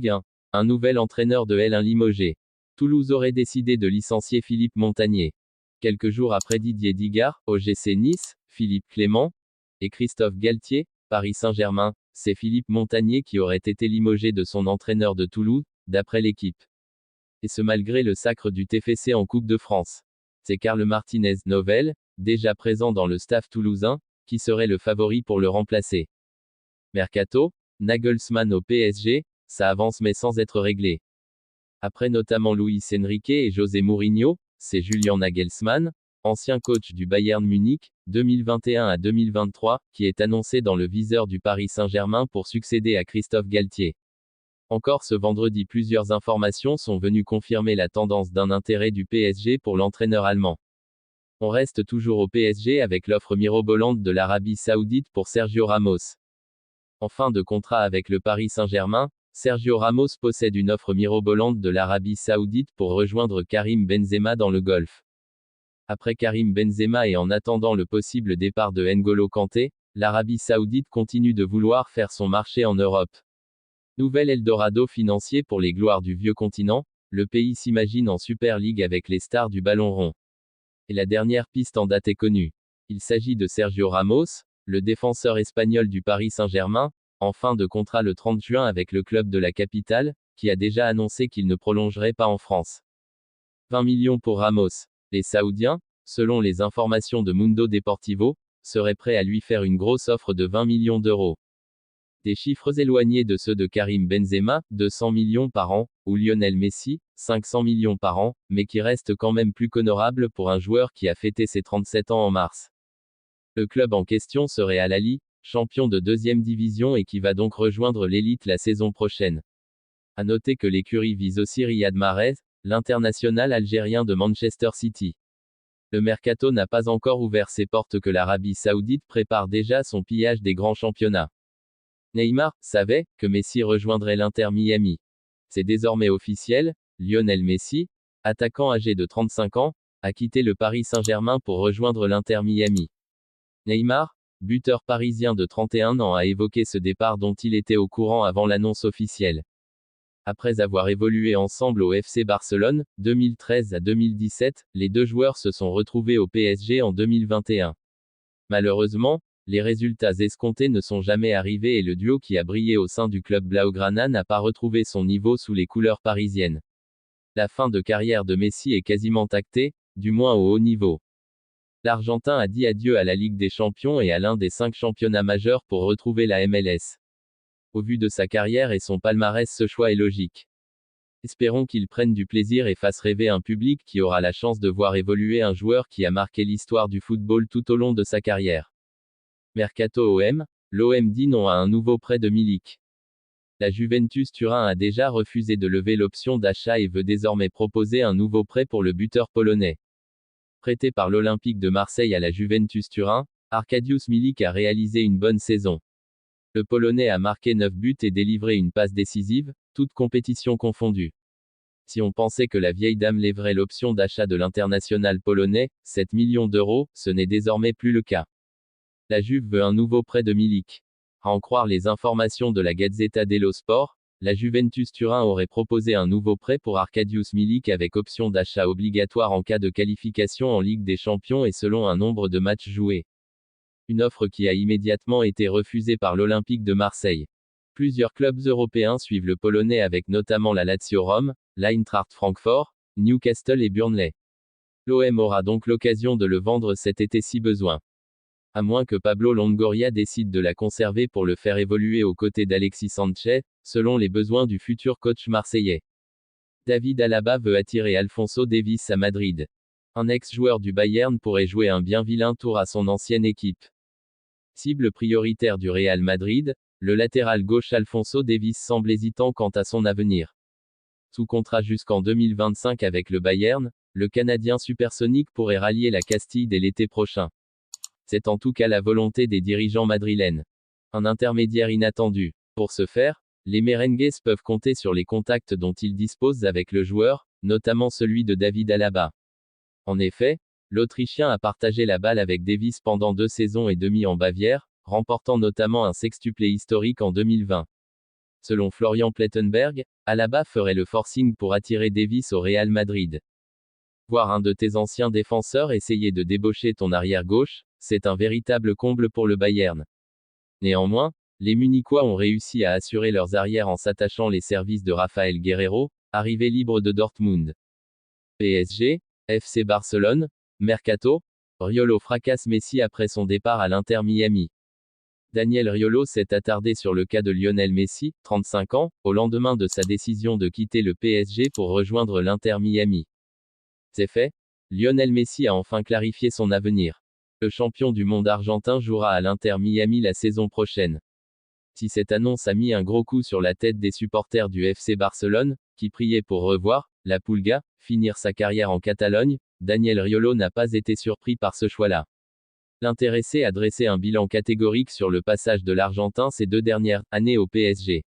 Ligue 1. Un nouvel entraîneur de L1 limogé. Toulouse aurait décidé de licencier Philippe Montagnier. Quelques jours après Didier Digard, OGC Nice, Philippe Clément et Christophe Galtier, Paris Saint-Germain, c'est Philippe Montagnier qui aurait été limogé de son entraîneur de Toulouse, d'après l'équipe. Et ce malgré le sacre du TFC en Coupe de France. C'est Karl Martinez Novel, déjà présent dans le staff toulousain, qui serait le favori pour le remplacer. Mercato, Nagelsmann au PSG, ça avance mais sans être réglé. Après notamment Luis Enrique et José Mourinho, c'est Julian Nagelsmann, ancien coach du Bayern Munich, 2021 à 2023, qui est annoncé dans le viseur du Paris Saint-Germain pour succéder à Christophe Galtier. Encore ce vendredi, plusieurs informations sont venues confirmer la tendance d'un intérêt du PSG pour l'entraîneur allemand. On reste toujours au PSG avec l'offre mirobolante de l'Arabie Saoudite pour Sergio Ramos. En fin de contrat avec le Paris Saint-Germain, Sergio Ramos possède une offre mirobolante de l'Arabie Saoudite pour rejoindre Karim Benzema dans le Golfe. Après Karim Benzema et en attendant le possible départ de N'Golo Kanté, l'Arabie Saoudite continue de vouloir faire son marché en Europe. Nouvel Eldorado financier pour les gloires du vieux continent, le pays s'imagine en Super League avec les stars du ballon rond. Et la dernière piste en date est connue. Il s'agit de Sergio Ramos, le défenseur espagnol du Paris Saint-Germain, en fin de contrat le 30 juin avec le club de la capitale, qui a déjà annoncé qu'il ne prolongerait pas en France. 20 millions pour Ramos. Les Saoudiens, selon les informations de Mundo Deportivo, seraient prêts à lui faire une grosse offre de 20 millions d'euros. Des chiffres éloignés de ceux de Karim Benzema, 200 millions par an, ou Lionel Messi, 500 millions par an, mais qui restent quand même plus qu'honorables pour un joueur qui a fêté ses 37 ans en mars. Le club en question serait Al Ahly, champion de deuxième division et qui va donc rejoindre l'élite la saison prochaine. À noter que l'écurie vise aussi Riyad Mahrez, l'international algérien de Manchester City. Le mercato n'a pas encore ouvert ses portes que l'Arabie Saoudite prépare déjà son pillage des grands championnats. Neymar savait que Messi rejoindrait l'Inter Miami. C'est désormais officiel, Lionel Messi, attaquant âgé de 35 ans, a quitté le Paris Saint-Germain pour rejoindre l'Inter Miami. Neymar, buteur parisien de 31 ans, a évoqué ce départ dont il était au courant avant l'annonce officielle. Après avoir évolué ensemble au FC Barcelone, 2013 à 2017, les deux joueurs se sont retrouvés au PSG en 2021. Malheureusement, les résultats escomptés ne sont jamais arrivés et le duo qui a brillé au sein du club Blaugrana n'a pas retrouvé son niveau sous les couleurs parisiennes. La fin de carrière de Messi est quasiment actée, du moins au haut niveau. L'Argentin a dit adieu à la Ligue des Champions et à l'un des 5 championnats majeurs pour retrouver la MLS. Au vu de sa carrière et son palmarès, ce choix est logique. Espérons qu'il prenne du plaisir et fasse rêver un public qui aura la chance de voir évoluer un joueur qui a marqué l'histoire du football tout au long de sa carrière. Mercato OM, l'OM dit non à un nouveau prêt de Milik. La Juventus Turin a déjà refusé de lever l'option d'achat et veut désormais proposer un nouveau prêt pour le buteur polonais. Prêté par l'Olympique de Marseille à la Juventus Turin, Arkadiusz Milik a réalisé une bonne saison. Le Polonais a marqué 9 buts et délivré une passe décisive, toutes compétitions confondues. Si on pensait que la vieille dame lèverait l'option d'achat de l'international polonais, 7 millions d'euros, ce n'est désormais plus le cas. La Juve veut un nouveau prêt de Milik. À en croire les informations de la Gazzetta dello Sport, la Juventus Turin aurait proposé un nouveau prêt pour Arkadiusz Milik avec option d'achat obligatoire en cas de qualification en Ligue des Champions et selon un nombre de matchs joués. Une offre qui a immédiatement été refusée par l'Olympique de Marseille. Plusieurs clubs européens suivent le Polonais avec notamment la Lazio Rome, l'Eintracht Francfort, Newcastle et Burnley. L'OM aura donc l'occasion de le vendre cet été si besoin. À moins que Pablo Longoria décide de la conserver pour le faire évoluer aux côtés d'Alexis Sanchez, selon les besoins du futur coach marseillais. David Alaba veut attirer Alphonso Davies à Madrid. Un ex-joueur du Bayern pourrait jouer un bien vilain tour à son ancienne équipe. Cible prioritaire du Real Madrid, le latéral gauche Alphonso Davies semble hésitant quant à son avenir. Sous contrat jusqu'en 2025 avec le Bayern, le Canadien supersonique pourrait rallier la Castille dès l'été prochain. C'est en tout cas la volonté des dirigeants madrilènes. Un intermédiaire inattendu. Pour ce faire, les merengues peuvent compter sur les contacts dont ils disposent avec le joueur, notamment celui de David Alaba. En effet, l'Autrichien a partagé la balle avec Davies pendant 2 saisons et demie en Bavière, remportant notamment un sextuplé historique en 2020. Selon Florian Plettenberg, Alaba ferait le forcing pour attirer Davis au Real Madrid. Voir un de tes anciens défenseurs essayer de débaucher ton arrière gauche, c'est un véritable comble pour le Bayern. Néanmoins, les Munichois ont réussi à assurer leurs arrières en s'attachant les services de Rafael Guerreiro, arrivé libre de Dortmund. PSG, FC Barcelone, Mercato, Riolo fracasse Messi après son départ à l'Inter Miami. Daniel Riolo s'est attardé sur le cas de Lionel Messi, 35 ans, au lendemain de sa décision de quitter le PSG pour rejoindre l'Inter Miami. C'est fait, Lionel Messi a enfin clarifié son avenir. Le champion du monde argentin jouera à l'Inter Miami la saison prochaine. Si cette annonce a mis un gros coup sur la tête des supporters du FC Barcelone, qui priaient pour revoir la Pulga finir sa carrière en Catalogne, Daniel Riolo n'a pas été surpris par ce choix-là. L'intéressé a dressé un bilan catégorique sur le passage de l'Argentin ces 2 dernières années au PSG.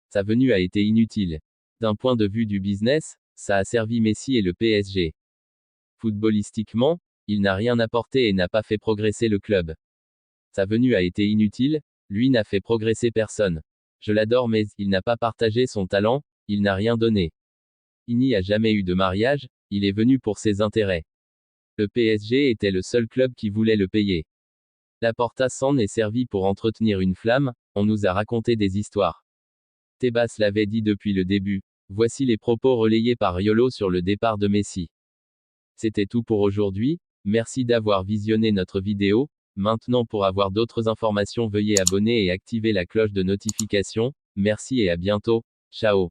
Sa venue a été inutile. D'un point de vue du business, ça a servi Messi et le PSG. Footballistiquement, il n'a rien apporté et n'a pas fait progresser le club. Sa venue a été inutile, lui n'a fait progresser personne. Je l'adore mais il n'a pas partagé son talent, il n'a rien donné. Il n'y a jamais eu de mariage, il est venu pour ses intérêts. Le PSG était le seul club qui voulait le payer. Laporta s'en est servi pour entretenir une flamme, on nous a raconté des histoires. Tebas l'avait dit depuis le début. Voici les propos relayés par Riolo sur le départ de Messi. C'était tout pour aujourd'hui, merci d'avoir visionné notre vidéo. Maintenant pour avoir d'autres informations veuillez abonner et activer la cloche de notification. Merci et à bientôt. Ciao.